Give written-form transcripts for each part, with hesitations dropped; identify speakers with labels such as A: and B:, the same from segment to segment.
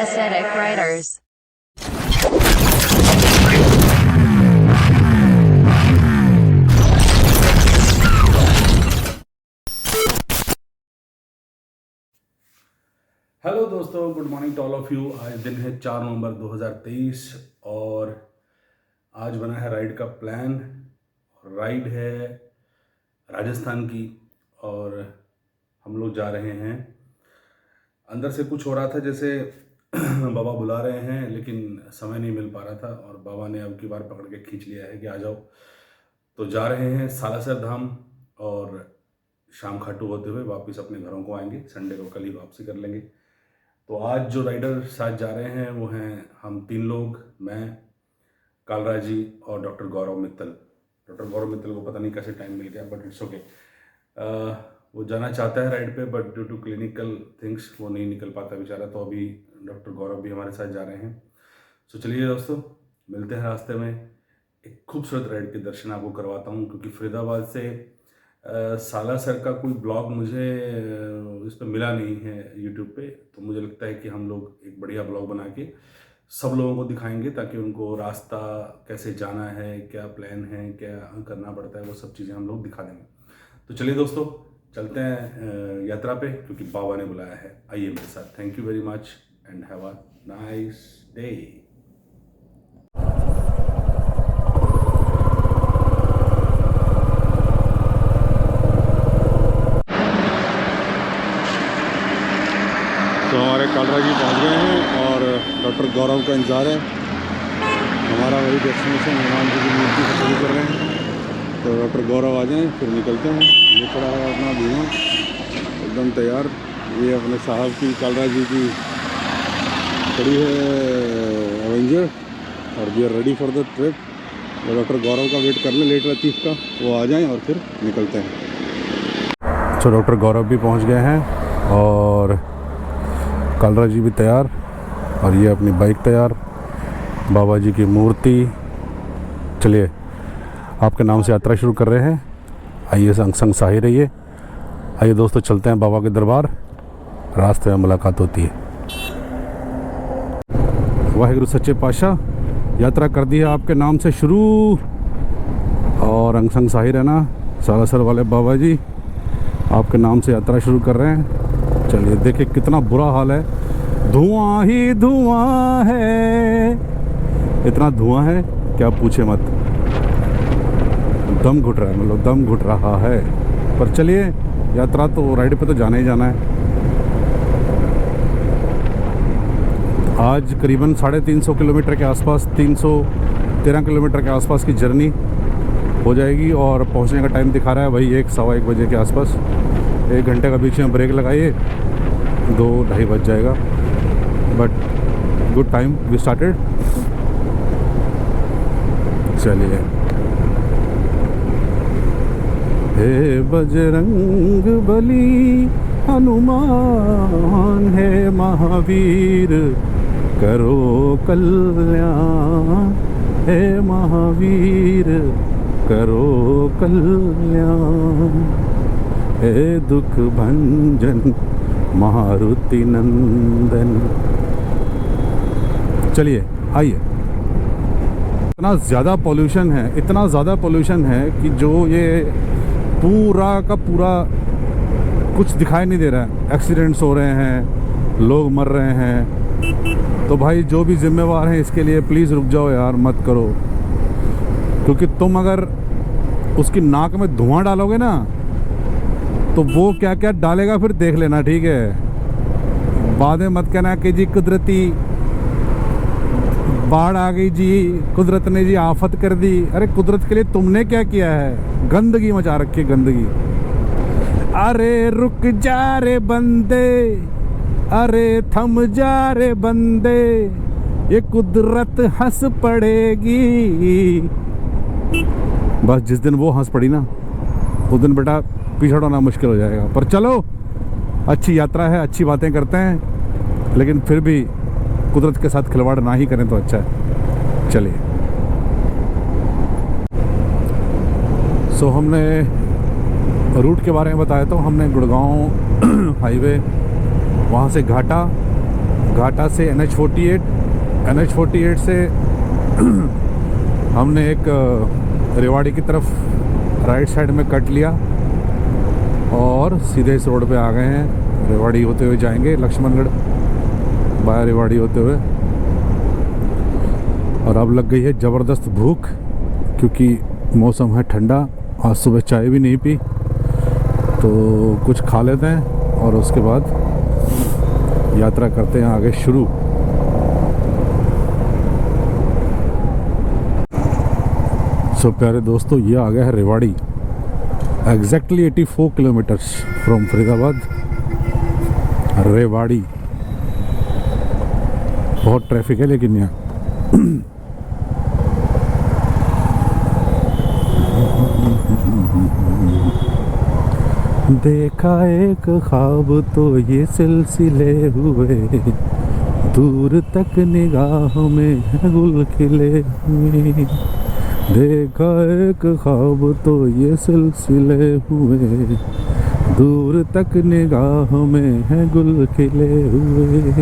A: Aesthetic Writers.
B: Hello दोस्तों, good morning to all of you. आज दिन है 4 नवंबर 2023 और आज बना है राइड का प्लान। राइड है राजस्थान की और हम लोग जा रहे हैं। अंदर से कुछ हो रहा था जैसे बाबा बुला रहे हैं, लेकिन समय नहीं मिल पा रहा था और बाबा ने अब की बार पकड़ के खींच लिया है कि आ जाओ। तो जा रहे हैं सालासर धाम और शाम खाटू होते हुए वापस अपने घरों को आएंगे। संडे को कल ही वापसी कर लेंगे। तो आज जो राइडर साथ जा रहे हैं वो हैं हम 3 लोग, मैं, कालराज जी और डॉक्टर गौरव मित्तल। डॉक्टर गौरव मित्तल को पता नहीं कैसे टाइम मिल गया, बट इट्स ओके। वो जाना चाहता है राइड पे, but due to clinical things वो नहीं निकल पाता बेचारा। तो अभी डॉक्टर गौरव भी हमारे साथ जा रहे हैं। सो चलिए दोस्तों, मिलते हैं रास्ते में। एक खूबसूरत राइड के दर्शन आपको करवाता हूँ, क्योंकि फरीदाबाद से सालासर का कोई ब्लॉग मुझे इस पर मिला नहीं है यूट्यूब पे। तो मुझे लगता है कि हम लोग एक बढ़िया ब्लॉग बना के सब लोगों को दिखाएंगे, ताकि उनको रास्ता कैसे जाना है, क्या प्लान है, क्या करना पड़ता है, वो सब चीज़ें हम लोग दिखा देंगे। तो चलिए दोस्तों, चलते हैं यात्रा पे, क्योंकि बाबा ने बुलाया है। आइए मेरे साथ। Thank you very much and have a nice day. तो हमारे कालराज जी पहुँच गए हैं और डॉक्टर गौरव का इंतज़ार है। हमारा वही डेस्टिनेशन हनुमान जी की मूर्ति से शुरू कर रहे हैं। तो डॉक्टर गौरव आ जाएं, फिर निकलते हैं। ये खड़ा है अपना धीमा एकदम तैयार। ये अपने साहब की, कालराज जी की खड़ी है एवेंजर, और we are ready for the trip. तो डॉक्टर गौरव का वेट कर ले, लेट लतीफ़ का, वो आ जाएँ और फिर निकलते हैं। तो डॉक्टर गौरव भी पहुँच गए हैं और कालराज जी भी तैयार, और ये अपनी बाइक तैयार, बाबा जी की मूर्ति। चलिए, आपके नाम से यात्रा शुरू कर रहे हैं। आइए संग संग साही रहिए। आइए दोस्तों, चलते हैं बाबा के दरबार। रास्ते में मुलाकात होती है। वाहिगुरु सच्चे पातशाह, यात्रा कर दी है आपके नाम से शुरू, और अंग संग साही रहना। सालासर वाले बाबा जी आपके नाम से यात्रा शुरू कर रहे हैं। चलिए, देखिए कितना बुरा हाल है, धुआं ही धुआं है, इतना धुआं है क्या पूछे मत। दम घुट रहा है, मतलब दम घुट रहा है। पर चलिए, यात्रा तो, राइड पे तो जाना ही जाना है। आज करीबन 350 किलोमीटर के आसपास, 313 किलोमीटर के आसपास की जर्नी हो जाएगी, और पहुंचने का टाइम दिखा रहा है वही 1 सवा 1 बजे के आसपास। 1 घंटे का बीच में ब्रेक लगाइए, 2-2:30 बज जाएगा। But good time we started. चलिए। हे बजरंग बली हनुमान, है महावीर करो कल्याण, हे महावीर करो कल्याण, हे दुख भंजन मारुति नंदन। चलिए आइए। इतना ज़्यादा पोल्यूशन है, इतना ज़्यादा पोल्यूशन है कि जो ये पूरा का पूरा कुछ दिखाई नहीं दे रहा है। एक्सीडेंट्स हो रहे हैं, लोग मर रहे हैं। तो भाई, जो भी जिम्मेवार हैं इसके लिए, प्लीज़ रुक जाओ यार, मत करो। क्योंकि तुम अगर उसकी नाक में धुआं डालोगे ना, तो वो क्या क्या डालेगा फिर देख लेना, ठीक है। बाद में मत कहना कि जी कुदरती बाढ़ आ गई जी, कुदरत ने जी आफत कर दी। अरे कुदरत के लिए तुमने क्या किया है? गंदगी मचा रखी है, गंदगी। अरे रुक जा रे बंदे, अरे थम जा रे बंदे, ये कुदरत हंस पड़ेगी। बस जिस दिन वो हंस पड़ी ना, उस दिन बेटा पीछे हटना मुश्किल हो जाएगा। पर चलो, अच्छी यात्रा है, अच्छी बातें करते हैं, लेकिन फिर भी कुदरत के साथ खिलवाड़ ना ही करें तो अच्छा है। चलिए। सो हमने रूट के बारे में बताया, तो हमने गुड़गांव हाईवे, वहाँ से घाटा,
A: घाटा से NH48 से हमने एक रेवाड़ी की तरफ राइट साइड में कट लिया और सीधे इस रोड पे आ गए हैं। रेवाड़ी होते हुए जाएंगे, लक्ष्मणगढ़ बाया रेवाड़ी होते हुए। और अब लग गई है ज़बरदस्त भूख, क्योंकि मौसम है ठंडा। आज सुबह चाय भी नहीं पी, तो कुछ खा लेते हैं और उसके बाद यात्रा करते हैं आगे शुरू। सो प्यारे दोस्तों, ये आ गया है Rewari. Exactly 84 kilometres from Faridabad. Rewari बहुत ट्रैफिक है लेकिन यहाँ। देखा एक ख्वाब तो ये सिलसिले हुए, दूर तक निगाहों में गुल खिले हुए। देखा एक ख्वाब तो ये सिलसिले हुए, दूर तक निगाहों में है गुल खिले हुए।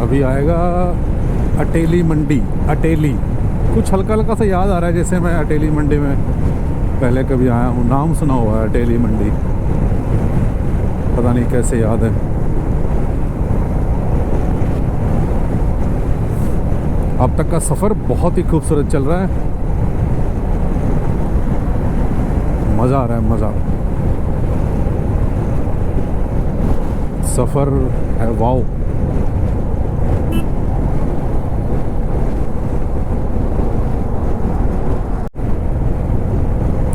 A: अभी आएगा अटेली मंडी। अटेली कुछ हल्का हल्का सा याद आ रहा है, जैसे मैं अटेली मंडी में पहले कभी आया हूँ, नाम सुना हुआ है अटेली मंडी, पता नहीं कैसे याद है। अब तक का सफ़र बहुत ही खूबसूरत चल रहा है, मज़ा आ रहा है, मज़ा। सफ़र है वाओ।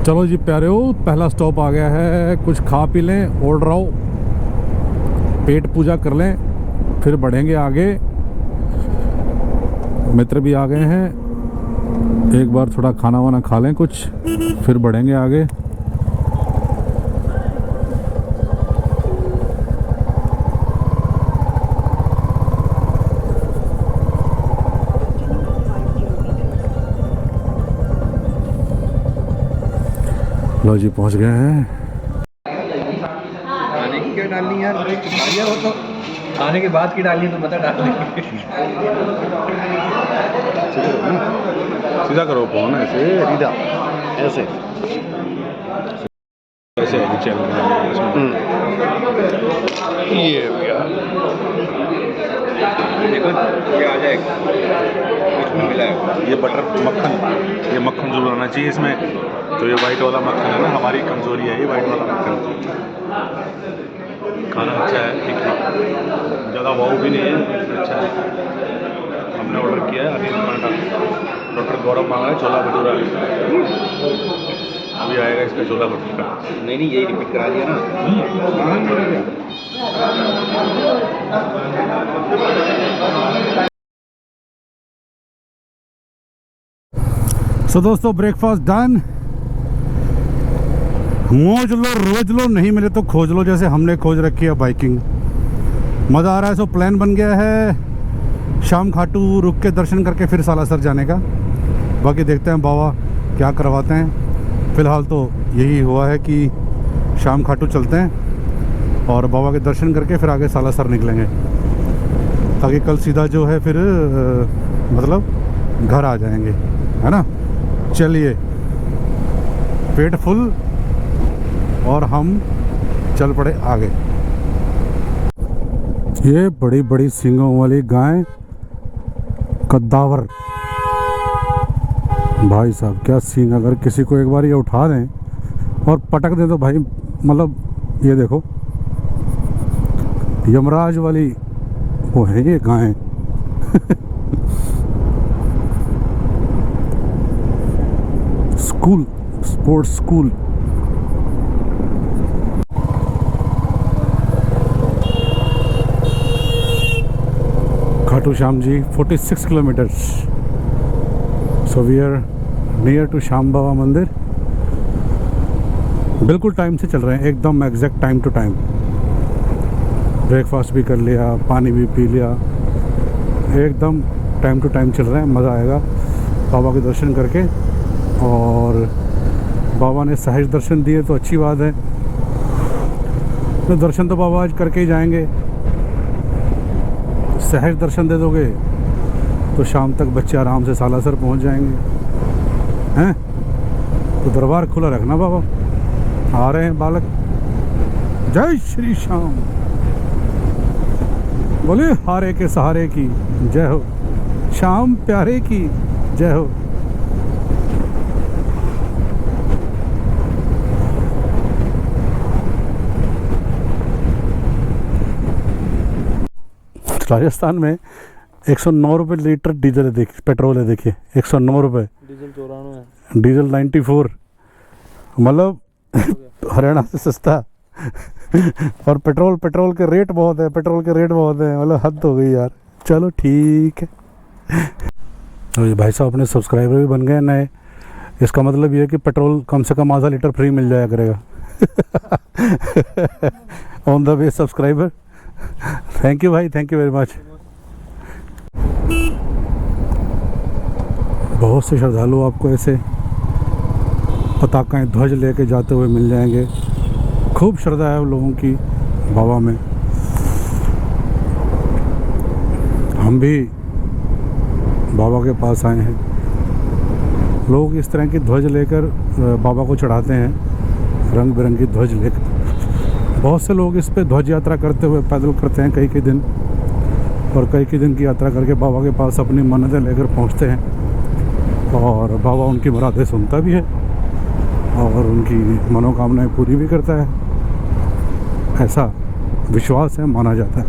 A: चलो जी प्यारे हो, पहला स्टॉप आ गया है। कुछ खा पी लें, ओढ़ रहो, पेट पूजा कर लें, फिर बढ़ेंगे आगे। मित्र भी आ गए हैं, एक बार थोड़ा खाना वाना खा लें कुछ, फिर बढ़ेंगे आगे। लो जी पहुंच गए हैं।
C: खाने की क्या डालनी यार, वो तो खाने के बाद की डालनी तो बता डाल देंगे।
A: सीधा करो फोन, ऐसे सीधा, ऐसे ऐसे चल
C: ये भैया देखो, ये आ जाएगा, इसमें मिला है
A: ये बटर मक्खन, ये मक्खन जो बनाना चाहिए इसमें। तो ये वाइट वाला मक्खन है ना, हमारी कमजोरी है ये वाइट वाला मक्खन। खाना अच्छा है, ठीक है, ज़्यादा वाव भी नहीं है, अच्छा है। हमने ऑर्डर किया है अनिल पराठा, डॉक्टर गौरव मांगा है छोला भटूरा। अभी आएगा इसका छोला भटूरा।
C: नहीं यही रिपीट करा दिया ना।
A: सो दोस्तों, ब्रेकफास्ट डन। मौज लो, रोज लो, नहीं मिले तो खोज लो, जैसे हमने खोज रखी है बाइकिंग। मज़ा आ रहा है। सो प्लान बन गया है शाम खाटू रुक के दर्शन करके फिर सालासर जाने का। बाकी देखते हैं बाबा क्या करवाते हैं। फ़िलहाल तो यही हुआ है कि शाम खाटू चलते हैं और बाबा के दर्शन करके फिर आगे सालासर निकलेंगे, ताकि कल सीधा जो है फिर मतलब घर आ जाएंगे, है ना। चलिए, पेट फुल और हम चल पड़े आगे। ये बड़ी बड़ी सींगों वाली गाय, कद्दावर भाई साहब, क्या सींग। अगर किसी को एक बार ये उठा दें और पटक दें तो भाई, मतलब ये देखो, यमराज वाली वो है ये गाय। School, sports school. Khatu Shyam ji 46 kilometers. So we are near to Shyam Baba मंदिर। बिल्कुल टाइम से चल रहे हैं, एकदम exact time to time. Breakfast भी कर लिया, पानी भी पी लिया, एकदम टाइम टू टाइम चल रहे हैं। मज़ा आएगा बाबा के दर्शन करके। और बाबा ने सहज दर्शन दिए तो अच्छी बात है, तो दर्शन तो बाबा आज करके ही जाएंगे। सहज दर्शन दे दोगे तो शाम तक बच्चे आराम से सालासर पहुंच जाएंगे हैं। तो दरबार खुला रखना बाबा, आ रहे हैं बालक। जय श्री श्याम, बोले हारे के सहारे की जय हो, श्याम प्यारे की जय हो। राजस्थान में 109 रुपये लीटर डीजल है, देखिए पेट्रोल है, देखिए 109 रुपये,
C: डीजल 94,
A: डीजल 94, मतलब हरियाणा से सस्ता। और पेट्रोल के रेट बहुत है, मतलब हद हो गई यार। चलो ठीक है। तो ये भाई साहब अपने सब्सक्राइबर भी बन गए नए, इसका मतलब ये है कि पेट्रोल कम से कम आधा लीटर फ्री मिल जाया करेगा। On the way subscriber, thank you भाई, थैंक यू वेरी मच। बहुत से श्रद्धालु आपको ऐसे पताकाएं ध्वज लेके जाते हुए मिल जाएंगे। खूब श्रद्धा है लोगों की बाबा में। हम भी बाबा के पास आए हैं। लोग इस तरह की ध्वज लेकर बाबा को चढ़ाते हैं, रंग बिरंगी ध्वज लेकर। बहुत से लोग इस पे ध्वज यात्रा करते हुए पैदल करते हैं कई दिन, और कई दिन की यात्रा करके बाबा के पास अपनी मन्नतें लेकर पहुंचते हैं, और बाबा उनकी मुरादें सुनता भी है और उनकी मनोकामनाएं पूरी भी करता है। ऐसा विश्वास है, माना जाता है।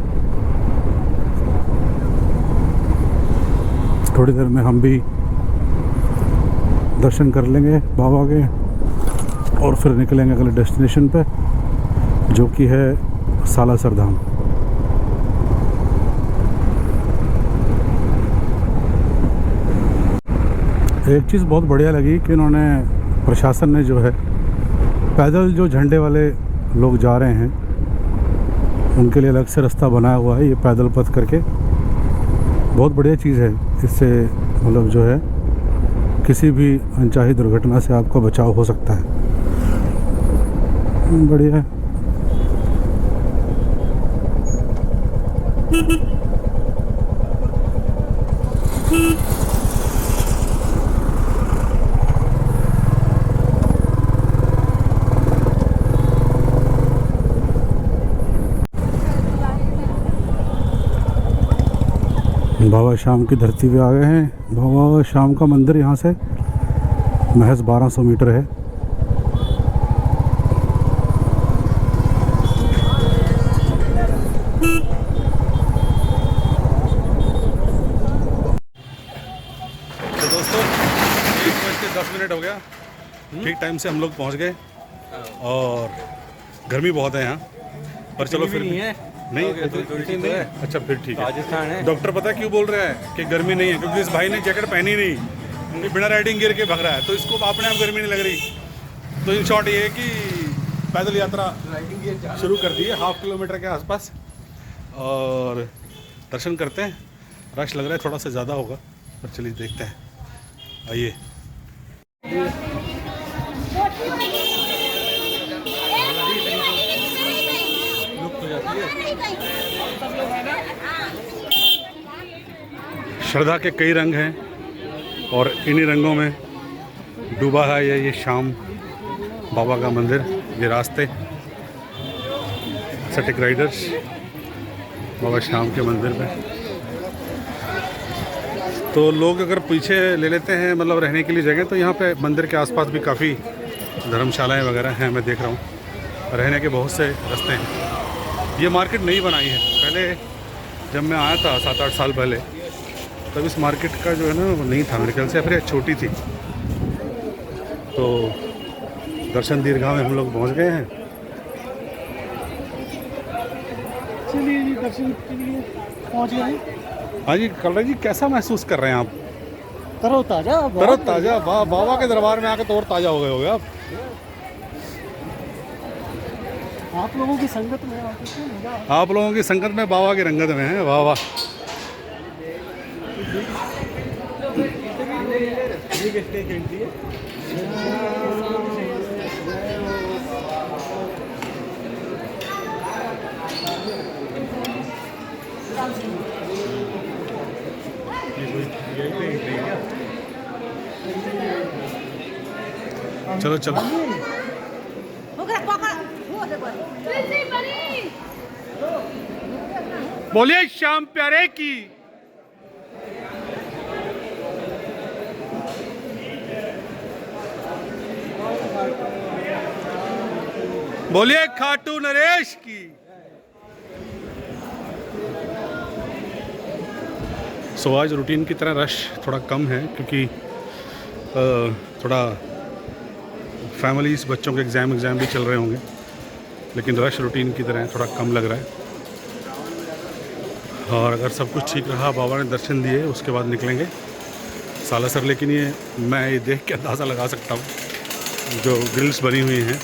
A: थोड़ी देर में हम भी दर्शन कर लेंगे बाबा के और फिर निकलेंगे अगले डेस्टिनेशन पे, जो कि है सालासर धाम। एक चीज़ बहुत बढ़िया लगी कि इन्होंने, प्रशासन ने जो है पैदल जो झंडे वाले लोग जा रहे हैं उनके लिए अलग से रास्ता बनाया हुआ है, ये पैदल पथ करके। बहुत बढ़िया चीज़ है। इससे मतलब जो है किसी भी अनचाही दुर्घटना से आपका बचाव हो सकता है। बढ़िया है। बाबा श्याम की धरती पे आ गए हैं। बाबा श्याम का मंदिर यहाँ से महज 1200 मीटर है।
B: तो दोस्तों 1:10 हो गया, ठीक टाइम से हम लोग पहुँच गए। और गर्मी बहुत है यहाँ पर, चलो फिर
C: नहीं है,
B: नहीं
C: तो है।
B: अच्छा फिर ठीक है।
C: राजस्थान है।
B: डॉक्टर पता क्यों बोल रहा है कि गर्मी नहीं है, क्योंकि इस भाई ने जैकेट पहनी नहीं, ये बिना राइडिंग गियर के भग रहा है, तो इसको अपने आप गर्मी नहीं लग रही। तो इन शॉर्ट ये है कि पैदल यात्रा शुरू कर दी है 1/2 किलोमीटर के आसपास, और दर्शन करते हैं। रश लग रहा है थोड़ा सा ज़्यादा होगा, पर चलिए देखते हैं। आइए। श्रद्धा के कई रंग हैं और इन्हीं रंगों में डूबा है ये श्याम बाबा का मंदिर। ये रास्ते सटिक राइडर्स बाबा श्याम के मंदिर में। तो लोग अगर पीछे ले लेते हैं मतलब रहने के लिए जगह, तो यहाँ पे मंदिर के आसपास भी काफ़ी धर्मशालाएं वगैरह हैं। मैं देख रहा हूँ रहने के बहुत से रास्ते हैं। ये मार्केट नहीं बनाई है, पहले जब मैं आया था 7-8 साल पहले, तब इस मार्केट का जो है ना वो नहीं था मेरे ख्याल से, या फिर छोटी थी। तो दर्शन दीर्घा में हम लोग पहुँच गए हैं।
D: चलिए जी, दर्शन के लिए पहुँच गए।
B: हाँ जी, कलरा जी कैसा महसूस कर रहे हैं आप?
D: तरोताजा,
B: तरोताजा, वाह, बाबा के दरबार में आके तो और ताज़ा हो गए होगे आप।
D: आप लोगों की संगत में आके तो मजा आता
B: आप लोगों की संगत में बाबा की रंगत में है। वाह वाह।
A: चलो चलो बोलिए श्याम प्यारे की। बोलिए खाटू नरेश की। सो आज रूटीन की तरह रश थोड़ा कम है क्योंकि थोड़ा फैमिलीज बच्चों के एग्ज़ाम भी चल रहे होंगे, लेकिन रश रूटीन की तरह थोड़ा कम लग रहा है। और अगर सब कुछ ठीक रहा, बाबा ने दर्शन दिए, उसके बाद निकलेंगे सालासर। लेकिन मैं ये देख के अंदाज़ा लगा सकता हूँ जो ग्रिल्स बनी हुई हैं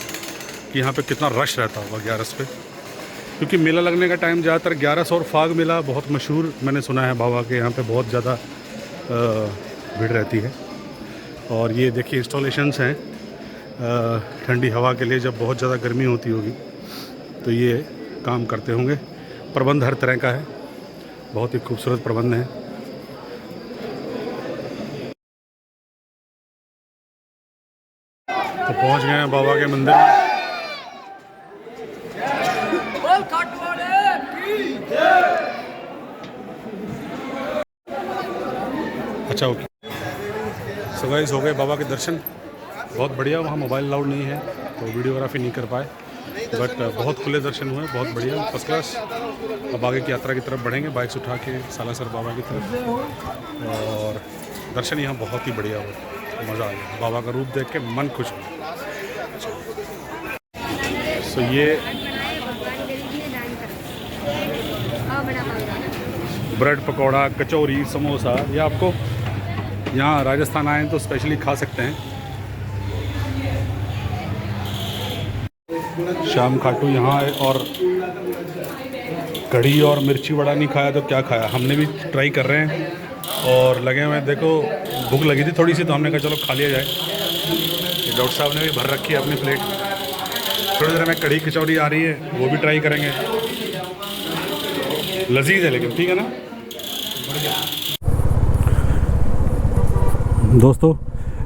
A: कि यहाँ पे कितना रश रहता होगा 11 पे, क्योंकि मेला लगने का टाइम ज़्यादातर 11 और फाग मेला बहुत मशहूर मैंने सुना है बाबा के यहाँ पे बहुत ज़्यादा भीड़ रहती है। और ये देखिए इंस्टॉलेशंस हैं ठंडी हवा के लिए, जब बहुत ज़्यादा गर्मी होती होगी तो ये काम करते होंगे। प्रबंध हर तरह का है, बहुत ही खूबसूरत प्रबंध है। तो पहुंच गए हैं बाबा के मंदिर में। अच्छा ओके, सो गाइस हो गए बाबा के दर्शन, बहुत बढ़िया। वहाँ मोबाइल अलाउड नहीं है तो वीडियोग्राफी नहीं कर पाए, बट बहुत खुले दर्शन हुए, बहुत बढ़िया, फर्स्ट क्लास। अब आगे की यात्रा की तरफ बढ़ेंगे बाइक्स उठा के सालासर बाबा की तरफ। और दर्शन यहाँ बहुत ही बढ़िया हुआ, मज़ा आ गया। बाबा का रूप देख के मन खुश हो। सो ये ब्रेड पकौड़ा, कचौरी, समोसा, ये आपको यहाँ राजस्थान आए तो स्पेशली खा सकते हैं। श्याम खाटू यहाँ है, और कढ़ी और मिर्ची वड़ा नहीं खाया तो क्या खाया। हमने भी ट्राई कर रहे हैं और लगे हुए हैं। देखो भूख लगी थी थोड़ी सी तो हमने कहा चलो खा लिया जाए। डॉक्टर साहब ने भी भर रखी है अपनी प्लेट। थोड़ी देर में कढ़ी कचौरी आ रही है, वो भी ट्राई करेंगे। लजीज है लेकिन, ठीक है ना दोस्तों।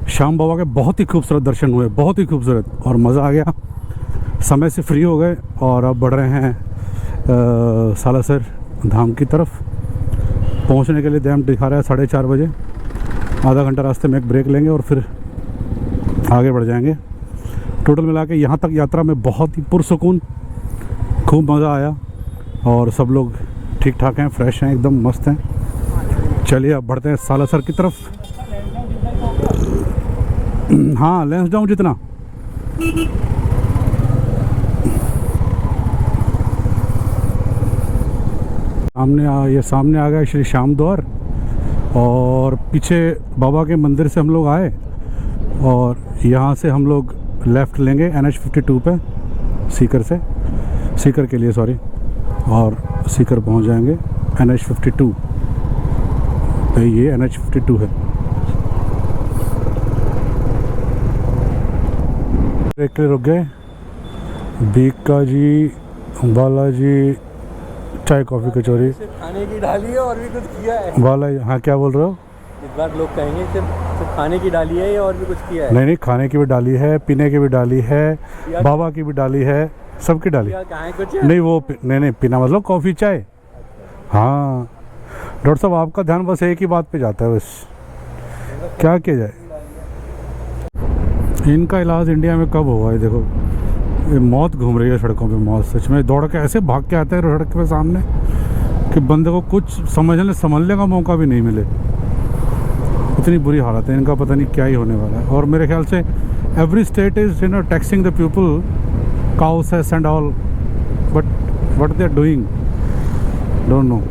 A: श्याम बाबा के बहुत ही खूबसूरत दर्शन हुए, बहुत ही खूबसूरत, और मज़ा आ गया। समय से फ्री हो गए और अब बढ़ रहे हैं सालासर धाम की तरफ। पहुंचने के लिए टाइम दिखा रहा है 4:30 बजे। आधा घंटा रास्ते में एक ब्रेक लेंगे और फिर आगे बढ़ जाएंगे। टोटल मिला के यहाँ तक यात्रा में बहुत ही पुरसुकून, खूब मज़ा आया और सब लोग ठीक ठाक हैं, फ्रेश हैं, एकदम मस्त हैं। चलिए अब बढ़ते हैं सालासर की तरफ। हाँ लेंस डाउन जितना। सामने आ गया श्री श्याम द्वार, और पीछे बाबा के मंदिर से हम लोग आए और यहाँ से हम लोग लेफ़्ट लेंगे NH52 पे, सीकर के लिए सॉरी, और सीकर पहुँच जाएंगे NH52 पे। ये NH52 है। ब्रेक के लिए रुक गए। बीका जी, बालाजी, चाय कॉफ़ी कचौरी,
C: खाने की डाली है और भी कुछ किया है
A: बालाजी। हाँ क्या बोल रहे हो?
C: इस बार लोग कहेंगे सिर्फ खाने की डाली है या और भी कुछ किया है?
A: नहीं, खाने की भी डाली है, पीने की भी डाली है, बाबा की भी डाली है, सबकी डाली।
C: कुछ
A: नहीं वो नहीं पीना मतलब कॉफ़ी चाय। हाँ डॉक्टर साहब आपका ध्यान बस एक ही बात पे जाता है, बस क्या किया जाए। इनका इलाज इंडिया में कब हुआ है? देखो ये मौत घूम रही है सड़कों पे, मौत सच में। दौड़ के ऐसे भाग के आते हैं सड़क पे सामने कि बंदे को कुछ समझने का मौका भी नहीं मिले। इतनी बुरी हालत है इनका, पता नहीं क्या ही होने वाला है। और मेरे ख्याल से every state is taxing the people, cow cess and all, but what they are doing don't know.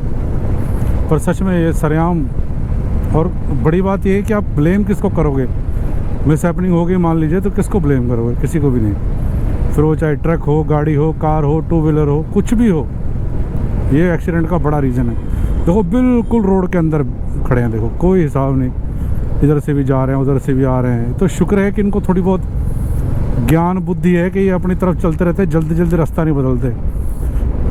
A: पर सच में ये सरेआम। और बड़ी बात ये है कि आप ब्लेम किसको करोगे? मिस हैपनिंग होगी मान लीजिए तो किसको ब्लेम करोगे? किसी को भी नहीं। फिर वो चाहे ट्रक हो, गाड़ी हो, कार हो, 2 व्हीलर हो, कुछ भी हो, ये एक्सीडेंट का बड़ा रीज़न है। देखो बिल्कुल रोड के अंदर खड़े हैं, देखो कोई हिसाब नहीं, इधर से भी जा रहे हैं उधर से भी आ रहे हैं। तो शुक्र है कि इनको थोड़ी बहुत ज्ञान बुद्धि है कि ये अपनी तरफ चलते रहते हैं, जल्दी जल्दी रास्ता नहीं बदलते।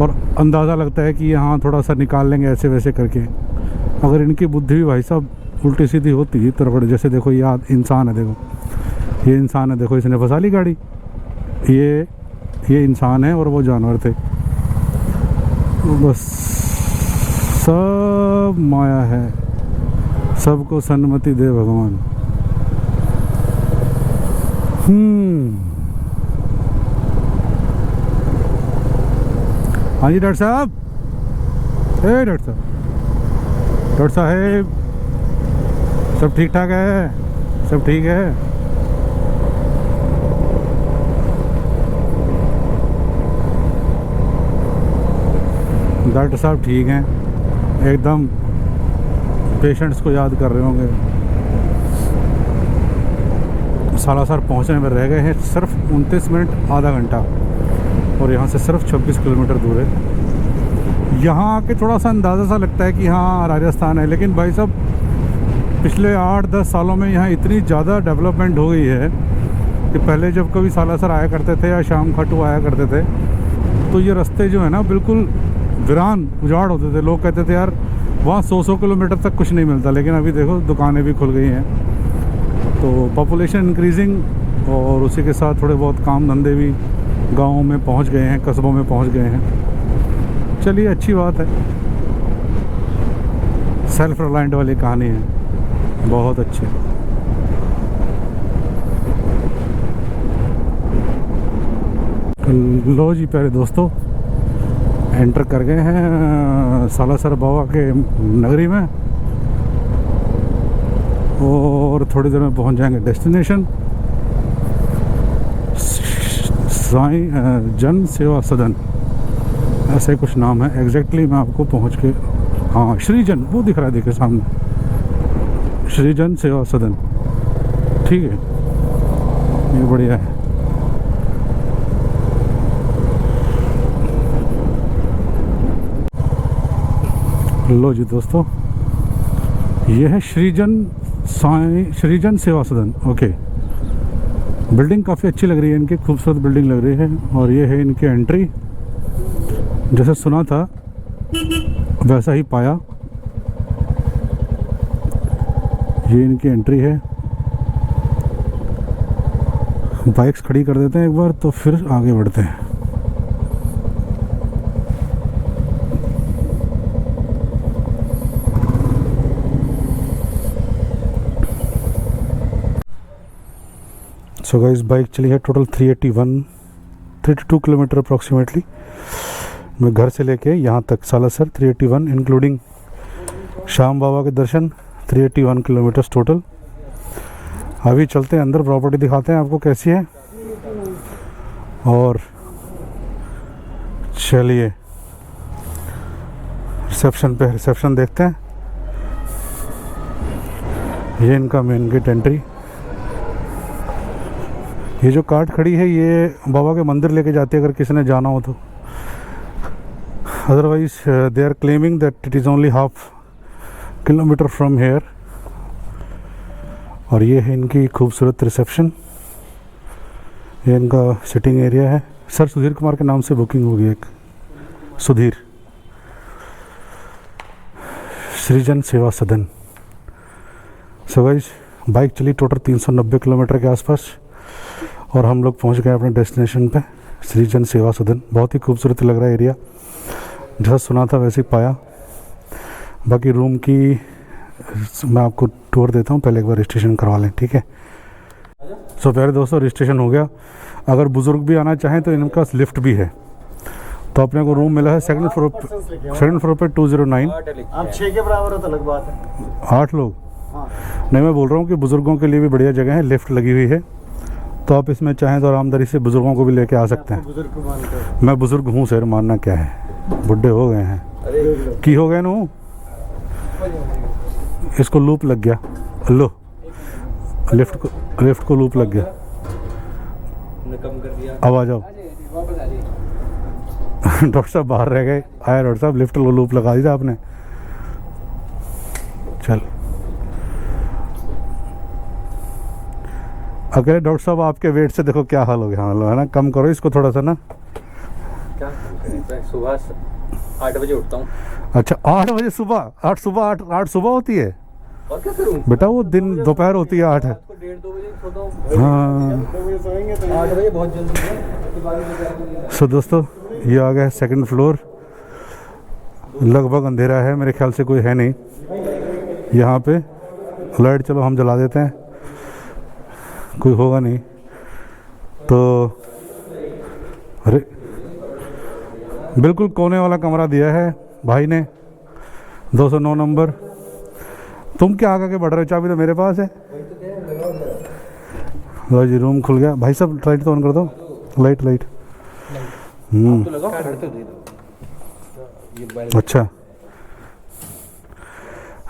A: और अंदाज़ा लगता है कि यहाँ थोड़ा सा निकाल लेंगे ऐसे वैसे करके। अगर इनकी बुद्धि भी भाई साहब उल्टी सीधी होती तो जैसे देखो ये इंसान है, देखो ये इंसान है, देखो इसने फंसा ली गाड़ी। ये इंसान है और वो जानवर थे। बस सब माया है, सबको सन्मति दे भगवान। हाँ जी डॉक्टर साहब, डॉक्टर साहब सब ठीक ठाक है? सब ठीक है? डॉक्टर साहब ठीक हैं एकदम, पेशेंट्स को याद कर रहे होंगे। सालासर पहुंचने में रह गए हैं सिर्फ 29 मिनट, आधा घंटा, और यहाँ से सिर्फ 26 किलोमीटर दूर है। यहाँ आके थोड़ा सा अंदाज़ा सा लगता है कि हाँ राजस्थान है, लेकिन भाई साहब पिछले 8-10 सालों में यहाँ इतनी ज़्यादा डेवलपमेंट हो गई है कि पहले जब कभी सालासर आया करते थे या शाम खाटू आया करते थे तो ये रास्ते जो है ना बिल्कुल वीरान उजाड़ होते थे। लोग कहते थे यार वहाँ 100 किलोमीटर तक कुछ नहीं मिलता, लेकिन अभी देखो दुकानें भी खुल गई हैं। तो पॉपुलेशन इंक्रीजिंग और उसी के साथ थोड़े बहुत काम धंधे भी गाँवों में पहुँच गए हैं, कस्बों में पहुँच गए हैं। चलिए अच्छी बात है, सेल्फ रिलायंट वाली कहानी है, बहुत अच्छी। लो जी प्यारे दोस्तों, एंटर कर गए हैं सालासर बाबा के नगरी में और थोड़ी देर में पहुंच जाएंगे डेस्टिनेशन। साईं जन सेवा सदन ऐसे कुछ नाम है, एग्जैक्टली मैं आपको पहुंच के, हाँ श्रीजन वो दिख रहा है, देखिए सामने श्रीजन सेवा सदन, ठीक है ये बढ़िया है। लो जी दोस्तों, ये है श्रीजन सेवा सदन। ओके, बिल्डिंग काफ़ी अच्छी लग रही है इनकी, खूबसूरत बिल्डिंग लग रही है। और ये है इनकी एंट्री, जैसे सुना था वैसा ही पाया। ये इनकी एंट्री है। बाइक्स खड़ी कर देते हैं एक बार तो फिर आगे बढ़ते हैं। सो गाइस बाइक चली है टोटल 32 किलोमीटर अप्रॉक्सीमेटली। मैं घर से लेके यहाँ तक सालासर 381 इंक्लूडिंग श्याम बाबा के दर्शन 381 किलोमीटर टोटल। अभी चलते हैं अंदर, प्रॉपर्टी दिखाते हैं आपको कैसी है। और चलिए रिसेप्शन पे, रिसेप्शन देखते हैं। ये इनका मेन गेट एंट्री। ये जो कार्ट खड़ी है ये बाबा के मंदिर लेके जाती है अगर किसी ने जाना हो तो। Otherwise they are claiming that it is only half kilometre from here. और ये है इनकी खूबसूरत रिसेप्शन, ये इनका सिटिंग एरिया है। सर सुधीर कुमार के नाम से बुकिंग होगी एक, सुधीर, सृजन सेवा सदन। सो गाइस बाइक चली टोटल 390 किलोमीटर के आसपास और हम लोग पहुंच गए अपने डेस्टिनेशन पे, सृजन सेवा सदन। बहुत ही खूबसूरत लग रहा है एरिया, जैसा सुना था वैसे ही पाया। बाकी रूम की मैं आपको टूर देता हूँ, पहले एक बार रजिस्ट्रेशन करवा लें, ठीक है। सो प्यारे दोस्तों रजिस्ट्रेशन हो गया। अगर बुज़ुर्ग भी आना चाहें तो इनका लिफ्ट भी है। तो अपने को रूम मिला है सेकंड फ्लोर पे 209।
D: आप 6 के बराबर हो तो अलग बात है।
A: 8 लोग, नहीं मैं बोल रहा हूँ कि बुज़ुर्गों के लिए भी बढ़िया जगह है, लिफ्ट लगी हुई है। तो आप इसमें चाहें तो आरामदारी से बुज़ुर्गों को भी लेके आ सकते हैं।
D: बुजुर्ग को मानते
A: मैं बुज़ुर्ग हूँ सर, मानना क्या है, बुढ़े हो गए हैं। की हो गए नू, इसको लूप लग गया, लो लिफ्ट को लूप लग गया।
C: कम कर दिया,
A: अब आ जाओ। डॉक्टर साहब बाहर रह गए, आया डॉक्टर साहब, लिफ्ट को लूप लगा दी था आपने। चल अकेले डॉक्टर साहब आपके वेट से देखो क्या हाल हो गया, है ना, कम करो इसको थोड़ा सा ना।
C: क्या मैं सुबह 8 बजे उठता हूँ।
A: अच्छा 8 बजे सुबह? 8 सुबह होती है
C: और क्या करूँ
A: बेटा? वो दिन दोपहर होती है 8 है।
C: रात को 1:30-2 बजे सोता हूँ।
A: हाँ
C: 8 बजे बहुत जल्दी है, उसके बाद में जाके
A: सो दोस्तों ये आ गया सेकंड फ्लोर। लगभग अंधेरा है, मेरे ख्याल से कोई है नहीं यहाँ पे। लाइट चलो हम जला देते हैं, कोई होगा नहीं तो। अरे बिल्कुल कोने वाला कमरा दिया है भाई ने, 209 नंबर। तुम क्या आगे बढ़ रहे हो? चाबी तो मेरे पास है। लो जी रूम खुल गया। भाई साहब लाइट तो ऑन कर दो, लाइट
C: तो लगाओ, घर तो दे दो। ये मोबाइल
A: अच्छा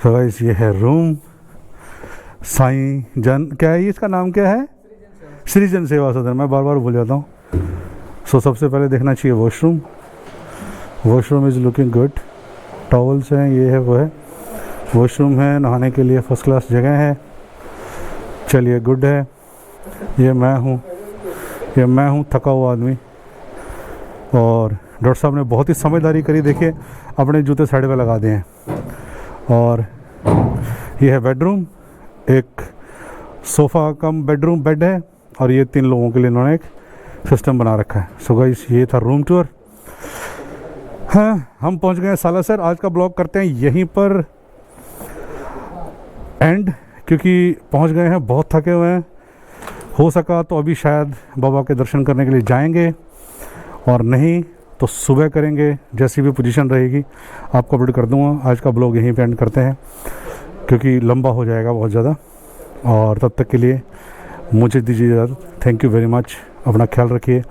A: तो गाइस ये है रूम। साईं जन, क्या है ये, इसका नाम क्या है? सृजन सेवा सदन, मैं बार बार भूल जाता हूँ। सो सबसे पहले देखना चाहिए washroom. Washroom is looking good, towels हैं, ये है वो है। वॉशरूम है, नहाने के लिए फर्स्ट क्लास जगह है। चलिए गुड है। ये मैं हूँ थका हुआ आदमी। और डॉक्टर साहब ने बहुत ही समझदारी करी, देखिए अपने जूते साइड पे लगा दिए हैं। और ये है बेडरूम, एक सोफ़ा कम बेडरूम बेड है। और ये 3 लोगों के लिए इन्होंने एक सिस्टम बना रखा है। सो गाइस ये था रूम टूर। हाँ हम पहुंच गए हैं सालासर। आज का ब्लॉग करते हैं यहीं पर एंड, क्योंकि पहुंच गए हैं, बहुत थके हुए हैं। हो सका तो अभी शायद बाबा के दर्शन करने के लिए जाएंगे, और नहीं तो सुबह करेंगे, जैसी भी पोजीशन रहेगी आपको अपडेट कर दूंगा। आज का ब्लॉग यहीं पे एंड करते हैं क्योंकि लंबा हो जाएगा बहुत ज़्यादा। और तब तक के लिए मुझे दीजिए इजाज़त। Thank you very much. अपना ख्याल रखिए,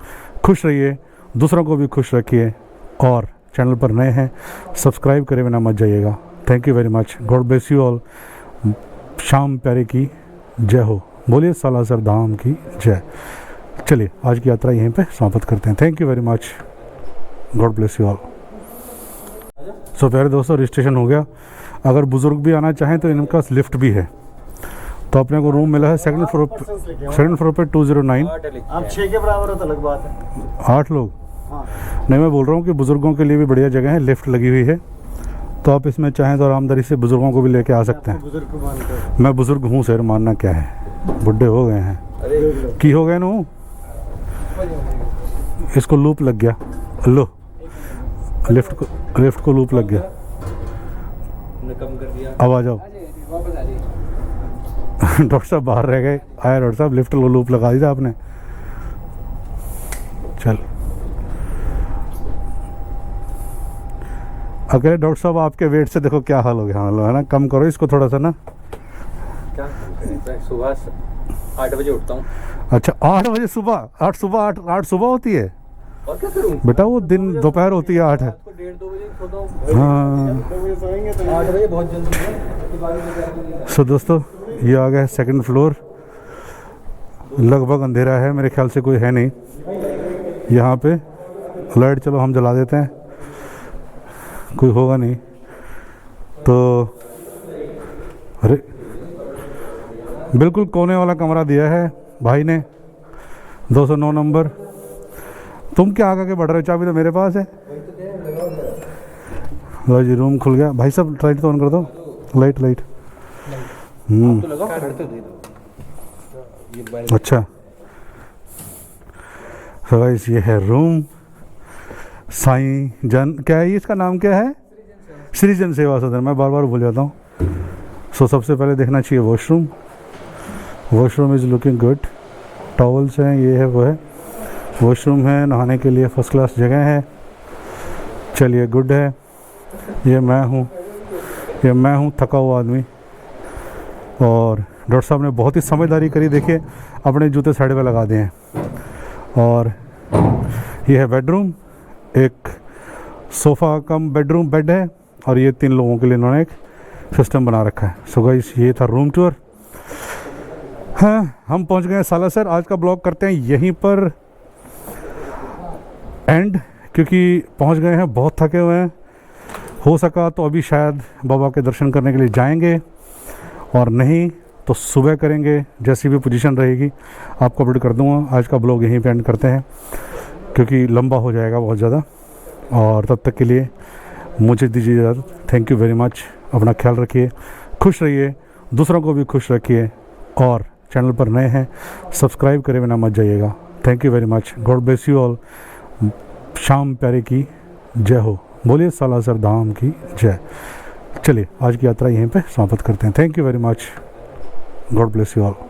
A: खुश रहिए, दूसरों को भी खुश रखिए। और चैनल पर नए हैं सब्सक्राइब करे बिना मत जाइएगा। Thank you very much. God bless you all. शाम प्यारे की जय हो। बोलिए सालासर धाम की जय। चलिए आज की यात्रा यहीं पे समाप्त करते हैं। Thank you very much. God bless you all. So प्यारे दोस्तों रजिस्ट्रेशन हो गया। अगर बुज़ुर्ग भी आना चाहें तो इनके पास लिफ्ट भी है। तो अपने को रूम मिला है सेकंड फ्लोर पे 209।
D: आप 6 के बराबर हो तो अलग बात है।
A: 8 लोग।
D: हाँ।
A: नहीं मैं बोल रहा हूँ कि बुज़ुर्गों के लिए भी बढ़िया जगह है, लिफ्ट लगी हुई है। तो आप इसमें चाहें तो आरामदारी से बुज़ुर्गों को भी लेके आ सकते हैं।
D: बुजुर्ग को मानते हो?
A: मैं बुज़ुर्ग हूँ सर, मानना क्या है, बुढ़े हो गए हैं। की हो गए ना, इसको लूप लग गया। लो लिफ्ट को लूप लग गया।
C: कम कर दिया।
A: अब आ जाओ। डॉक्टर साहब बाहर रह गए। आया डॉक्टर साहब, लिफ्ट को लूप लगा दी था आपने। चल अगर डॉक्टर साहब आपके वेट से देखो क्या हाल हो गया है ना। कम करो इसको थोड़ा सा ना।
C: क्या मैं सुबह 8 बजे उठता हूँ।
A: अच्छा 8 बजे सुबह? 8 सुबह होती है
C: और क्या करूँ
A: बेटा? वो दिन दोपहर होती है 8 है।
C: रात को 1:30-2 बजे सोता हूँ।
A: हाँ
C: 8 बजे बहुत जल्दी है, उसके बाद में जाके
A: सो दोस्तों ये आ गया सेकंड फ्लोर। लगभग अंधेरा है, मेरे ख्याल से कोई है नहीं यहाँ पे। लाइट चलो हम जला देते हैं, कोई होगा नहीं तो। अरे बिल्कुल कोने वाला कमरा दिया है भाई ने, 209 नंबर। तुम क्या आगे बढ़ रहे हो? चाबी तो मेरे पास है। लो जी रूम खुल गया। भाई साहब लाइट तो ऑन कर दो, लाइट
C: तो लगाओ, घर तो दे दो। ये मोबाइल
A: अच्छा तो गाइस ये है रूम। साईं जन, क्या है ये, इसका नाम क्या है? सृजन सेवा सदन, मैं बार बार भूल जाता हूँ। सो सबसे पहले देखना चाहिए washroom. Washroom is looking good, towels हैं, ये है वो है। वॉशरूम है, नहाने के लिए फर्स्ट क्लास जगह है। चलिए गुड है। ये मैं हूँ थका हुआ आदमी। और डॉक्टर साहब ने बहुत ही समझदारी करी, देखिए अपने जूते साइड पे लगा दिए हैं। और ये है बेडरूम, एक सोफ़ा कम बेडरूम बेड है। और ये 3 लोगों के लिए इन्होंने एक सिस्टम बना रखा है। सो गाइस ये था रूम टूर। हाँ हम पहुंच गए हैं सालासर। आज का ब्लॉग करते हैं यहीं पर एंड, क्योंकि पहुंच गए हैं, बहुत थके हुए हैं। हो सका तो अभी शायद बाबा के दर्शन करने के लिए जाएंगे, और नहीं तो सुबह करेंगे, जैसी भी पोजीशन रहेगी आपको अपडेट कर दूंगा। आज का ब्लॉग यहीं पे एंड करते हैं क्योंकि लंबा हो जाएगा बहुत ज़्यादा। और तब तक के लिए मुझे दीजिए इजाज़त। Thank you very much. अपना ख्याल रखिए, खुश रहिए, दूसरों को भी खुश रखिए, और चैनल पर नए हैं सब्सक्राइब करे बिना मत जाइएगा। Thank you very much. God bless you all. Shyam प्यारे की जय हो। बोलिए सालासर धाम की जय। चलिए आज की यात्रा यहीं पे समाप्त करते हैं। Thank you very much. God bless you all.